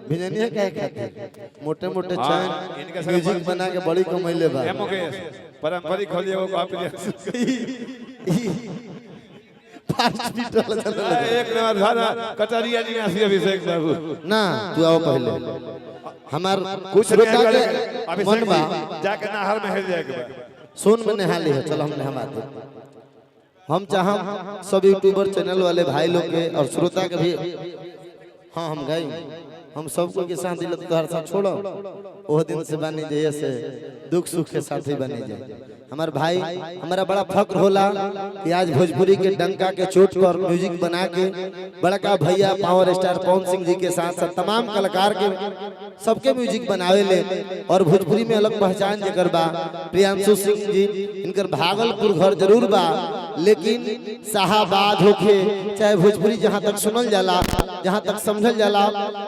भिजनिया क्या खाते मोटे मोटे चैन म्यूजिक बना के बड़ी कमैले बा पारंपरिक होली वो कॉपी एक नंबर खाना कटरिया निवासी अभिषेक बाबू ना तू आओ पहले हमार कुछ श्रोता के अभिषेक मन बा जाके नहर में हेल जाएगा सोन में नहा ली है चलो हम नहाते हम चाहम सब यूट्यूबर चैनल वाले भाई लोग के और श्रोता के भी हाँ हम गए हम सबको के साथ दिल तो हर साथ छोड़ो वो दिन से बनी जाइए से दुख सुख के साथ ही बनी जाए हमारे भाई हमारा बड़ा फक्र होला कि आज भोजपुरी के डंका के चोट पर म्यूजिक बना के बड़का भैया पावर स्टार पवन सिंह जी के साथ साथ तमाम कलाकार के सबके म्यूजिक बनावे ले और भोजपुरी में अलग पहचान जकर बा प्रियांशु सिंह जी इनकर भागलपुर घर जरूर बा लेकिन शाहाबाद होके चाहे भोजपुरी जहाँ तक सुनल जाला जहाँ तक समझल जाला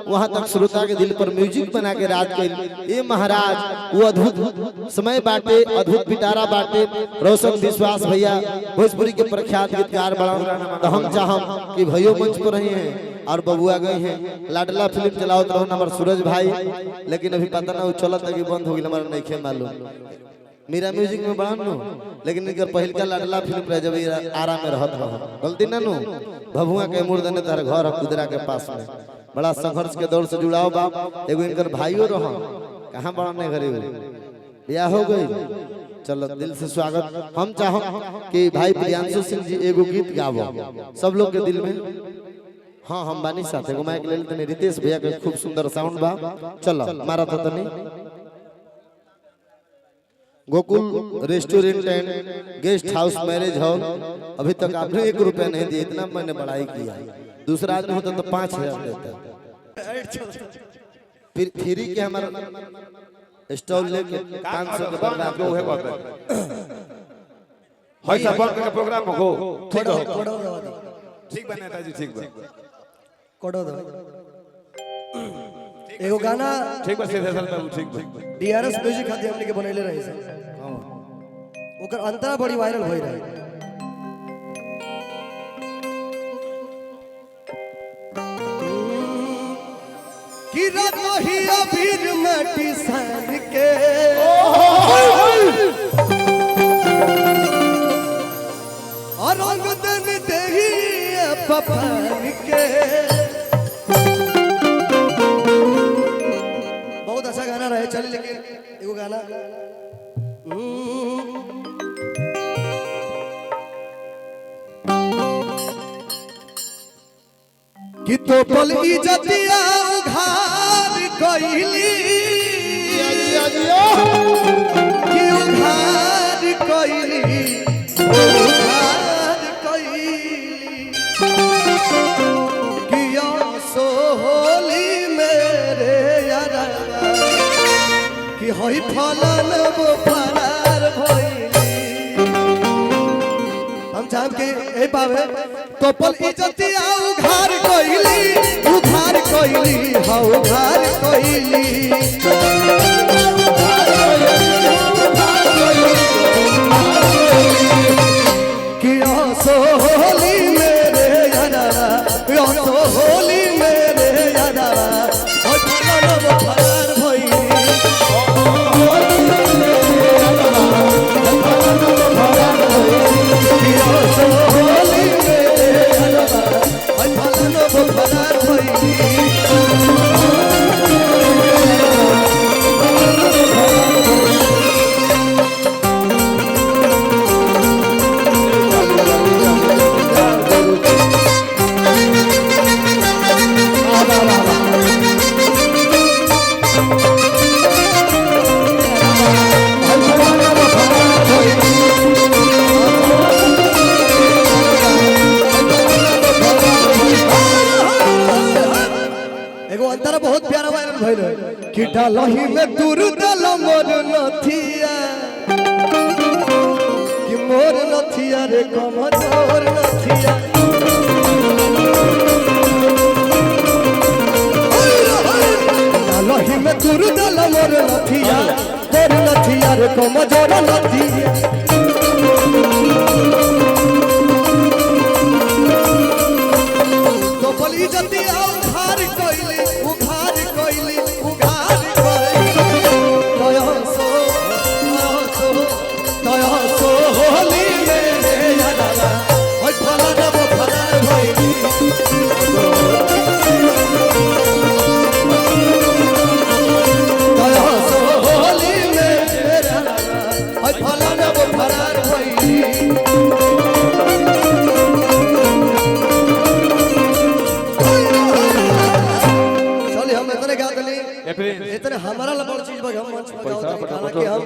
वहाँ तक श्रोता के दिल पर म्यूजिक बना के राज कइल ये महाराज वो अद्भुत समय बाटे अद्भुत पिटारा बाटे रोशन विश्वास भैया भोजपुरी के प्रख्यात गीतकार बड़ा तो हम चाहम कि भैया मंच पर रहे हैं और बबुआ गए हैं लाडला फिल्म चलाओ रहो हमारे सूरज भाई लेकिन अभी पता ना चलत कि बंद हो गई हमारा नहीं मालूम मेरा म्यूजिक में बड़ा नु लेकिन इनकर पहिल का लाडला फिल्म रह जब आराम में रहत रह गलती ना नु भभुआ के मुर्दने तार घर है कुदरा के पास में बड़ा संघर्ष के दौर से जुड़ाओ बाप एगो इनकर भाइयों रह कहाँ बड़ा नहीं घरे ब्याह हो गई चलो दिल से स्वागत हम चाहो कि भाई प्रियांशु सिंह जी एगो गीत गावो सब लोग के दिल में हाँ हम बानी साथ एगो माइक ले लेते रितेश भैया के खूब सुंदर साउंड बा चलो मारा था तनी Gokul restaurant and guest house marriage hall अभी तक आपने 1 रुपया नहीं दिया इतना मैंने बढ़ाई किया दूसरा आदमी होता तो 5,000 देता फिर फ्री के हमारा स्टॉल लेके 500 के बर्बाद जो है बात है हाय सब का प्रोग्राम हो ठीक हो ठीक बनेता जी ठीक बा कोडो दो एगो गाना ठीक बा सिद्धेश्वर बाबू ठीक बा डीआरएस म्यूजिक खातिर हमने के बनैले रही सर ओकर अंतरा बड़ी वायरल होई रही कि रातो ही अबीर माटी सान के और रंग दन देही पपान के बहुत अच्छा गाना रहे चल लेकिन एगो गाना कि तो पल इज्जतिया उघार कइली कि उघार कइली उघार कइली कि सोहली मेरे यारा कि होई फलन वो फरार भइली हम चाहब के ए पावे तो पल इज्जतिया उघार कइली हाँ उघार कइली कि सोहली मेरे यारा सोहली मेरे यारा और फलन वो फरार भइली बहुत प्यारा वायरल भइल कि डालही में दूर डाल मोर नथिया कि मोर नथिया रे कमजोर नथिया डालही में दूर डाल मोर नथिया रे कमजोर नथिया तो बलि जति उघार कइली प्रिंस इतने हमारा लबड़ चीज बग हम मंच पर गाओ हालांकि हम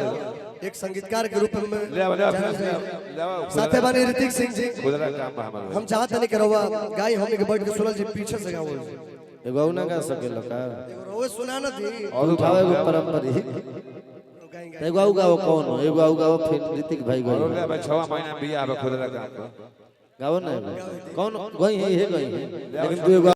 एक संगीतकार के रूप में ले आओ साथे बानी ऋतिक सिंह जी खुदरा काम बा हमार हम चाहत नहीं करवा गाई हमने के बैठ के सुनल जी पीछे से गाओ एगो ना गा सकेला का रोए सुना ना थी और उठावे एगो परंपरा एगो आउ गाओ कौन हो एगो आउ गाओ फिर ऋतिक भाई और गाओ ले भाई 6 महीना बिया बा खुदरा काम गाओ ना एगो। कौन गई है ये गई है लेकिन तू एगो